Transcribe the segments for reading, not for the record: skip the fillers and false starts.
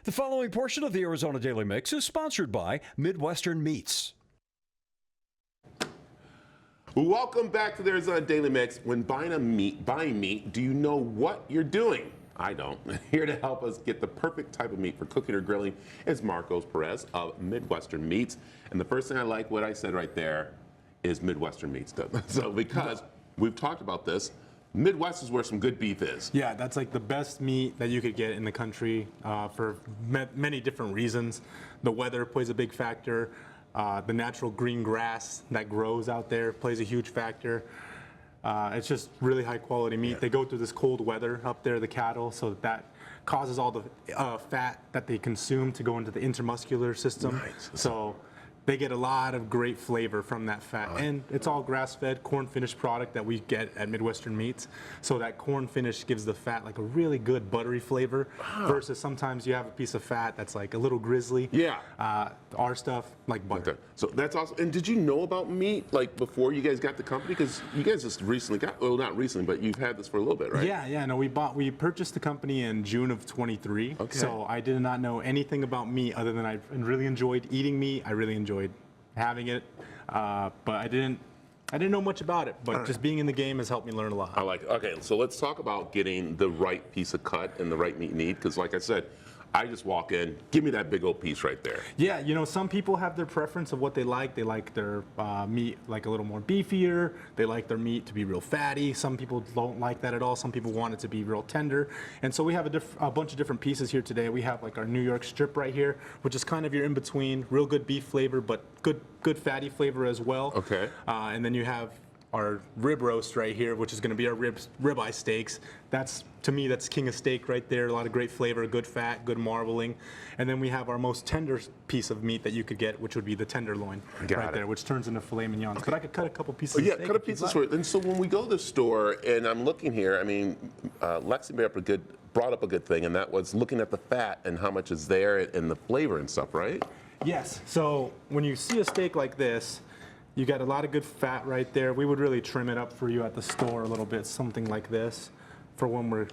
The following portion of the Arizona Daily Mix is sponsored by Midwestern Meats. Welcome back to the Arizona Daily Mix. When buying meat, do you know what you're doing? I don't. Here to help us get the perfect type of meat for cooking or grilling is Marcos Perez of Midwestern Meats. And the first thing I like, what I said right there, is Midwestern Meats. So because we've talked about this, Midwest is where some good beef is. Yeah, that's like the best meat that you could get in the country for many different reasons. The weather plays a big factor. The natural green grass that grows out there plays a huge factor. It's just really high quality meat. Yeah. They go through this cold weather up there, the cattle, so that causes all the fat that they consume to go into the intermuscular system. Nice. So they get a lot of great flavor from that fat. And it's all grass-fed, corn-finished product that we get at Midwestern Meats. So that corn finish gives the fat like a really good buttery flavor versus sometimes you have a piece of fat that's like a little grizzly. Yeah. Our stuff, like butter. Okay. So that's awesome. And did you know about meat like before you guys got the company? Because you guys just recently got, well, not recently, but you've had this for a little bit, right? Yeah, no, we purchased the company in June of 23. Okay. So I did not know anything about meat other than I really enjoyed eating meat. I really enjoyed having it, but I didn't know much about it. But just being in the game has helped me learn a lot. I like it. Okay, so let's talk about getting the right piece of cut and the right meat you need. Because like I said, I just walk in, give me that big old piece right there. Yeah, you know, some people have their preference of what they like. They like their meat like a little more beefier. They like their meat to be real fatty. Some people don't like that at all. Some people want it to be real tender. And so we have a bunch of different pieces here today. We have like our New York strip right here, which is kind of your in-between, real good beef flavor, but good fatty flavor as well. Okay. And then you have our rib roast right here, which is going to be our ribeye steaks. To me, that's king of steak right there. A lot of great flavor, good fat, good marbling. And then we have our most tender piece of meat that you could get, which would be the tenderloin there, which turns into filet mignons. But I could cut a couple pieces of steak. Yeah, cut a piece of steak. And so when we go to the store, and I'm looking here, I mean, Lexi brought up a good thing, and that was looking at the fat and how much is there and the flavor and stuff, right? Yes. So when you see a steak like this, you got a lot of good fat right there. We would really trim it up for you at the store a little bit, something like this, for when we're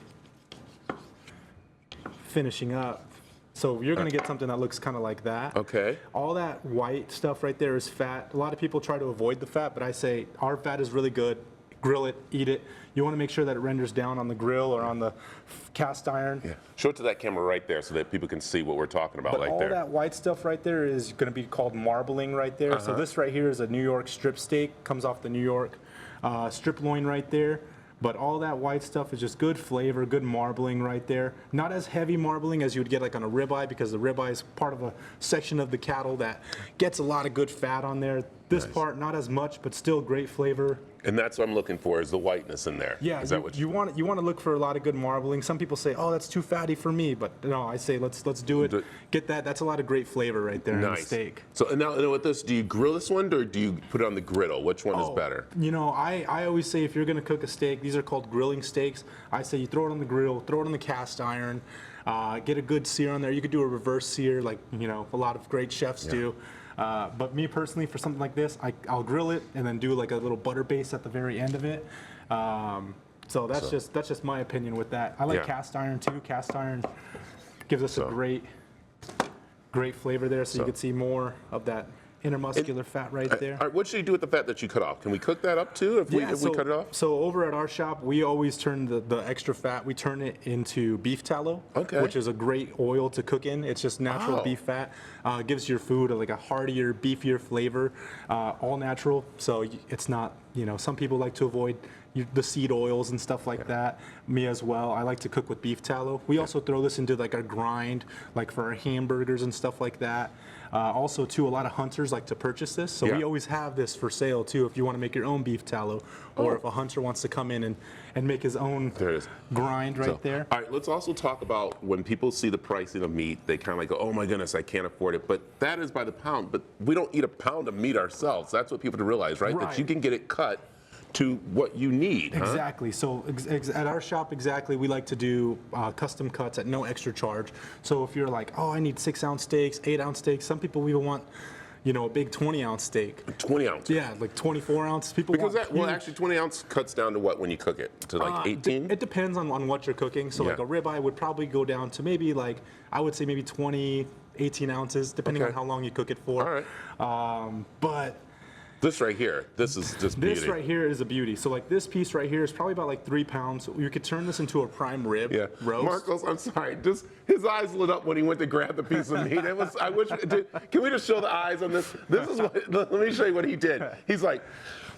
finishing up. So you're going to get something that looks kind of like that. Okay. All that white stuff right there is fat. A lot of people try to avoid the fat, but I say our fat is really good. Grill it, eat it. You want to make sure that it renders down on the grill or on the cast iron. Yeah. Show it to that camera right there so that people can see what we're talking about but all that white stuff right there is going to be called marbling right there. So this right here is a New York strip steak. Comes off the New York strip loin right there. But all that white stuff is just good flavor, good marbling right there. Not as heavy marbling as you would get like on a ribeye, because the ribeye is part of a section of the cattle that gets a lot of good fat on there. This part, not as much, but still great flavor. And that's what I'm looking for, is the whiteness in there. Yeah, is that what you want to look for a lot of good marbling. Some people say, oh, that's too fatty for me, but no, I say let's do it. Get that. That's a lot of great flavor right there in the steak. So and now with this, do you grill this one or do you put it on the griddle? Which one is better? You know, I always say if you're going to cook a steak, these are called grilling steaks. I say you throw it on the grill, throw it on the cast iron, get a good sear on there. You could do a reverse sear, like a lot of great chefs do. But me personally, for something like this, I'll grill it and then do like a little butter base at the very end of it. So that's just my opinion with that. I like cast iron too. Cast iron gives us a great flavor there, so you can see more of that intermuscular fat right there. All right, what should you do with the fat that you cut off? Can we cook that up too if we cut it off? So over at our shop, we always turn the extra fat, we turn it into beef tallow, which is a great oil to cook in. It's just natural beef fat. Gives your food like a heartier, beefier flavor, all natural. So it's not, some people like to avoid the seed oils and stuff like that. Me as well. I like to cook with beef tallow. We also throw this into like our grind, like for our hamburgers and stuff like that. Also, too, a lot of hunters like to purchase this, so we always have this for sale too. If you want to make your own beef tallow, or if a hunter wants to come in and make his own grind there. All right, let's also talk about when people see the pricing of meat, they kind of like go, "Oh my goodness, I can't afford it." But that is by the pound. But we don't eat a pound of meat ourselves. That's what people have to realize, right? That you can get it cut to what you need. Exactly. So at our shop, we like to do custom cuts at no extra charge. So if you're like, oh, I need 6-ounce steaks, 8-ounce steaks, some people even want you know, a big 20-ounce steak. 20 ounce. Yeah, like 24 ounces. People Because want that, well, huge. actually 20 ounce cuts down to what when you cook it? To like 18? It depends on what you're cooking. So like Yeah. a ribeye would probably go down to maybe like, I would say maybe 20, 18 ounces, depending Okay. on how long you cook it for. All right. But This right here, this is just beauty. this right here is a beauty. So like this piece right here is probably about like 3 pounds. You could turn this into a prime rib Yeah. roast. Marcos, I'm sorry. Just his eyes lit up when he went to grab the piece of meat. It was. I wish. Can we just show the eyes on this? This is what. Let me show you what he did. He's like,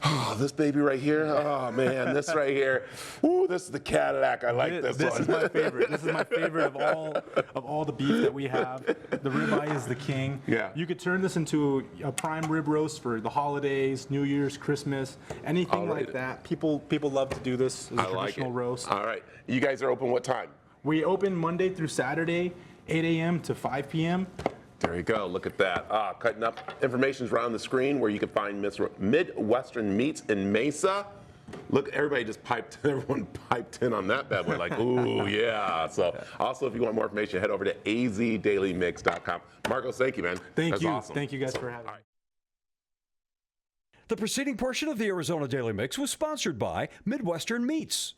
oh, this baby right here. Oh man, this right here. Ooh, this is the Cadillac. I like this This one. is my favorite. This is my favorite of all the beef that we have. The ribeye is the king. Yeah. You could turn this into a prime rib roast for the holidays, New Year's, Christmas, anything All right. like that. People love to do this as a I like traditional it. roast. All right. You guys are open what time? We open Monday through Saturday, 8 a.m. to 5 p.m. There you go. Look at that. Cutting up. Information's right on the screen where you can find Midwestern Meats in Mesa. Look, everyone piped in on that bad boy. Like, ooh, yeah. So, also, if you want more information, head over to azdailymix.com. Marcos, thank you, man. Thank That's you. awesome. Thank you guys for having me. The preceding portion of the Arizona Daily Mix was sponsored by Midwestern Meats.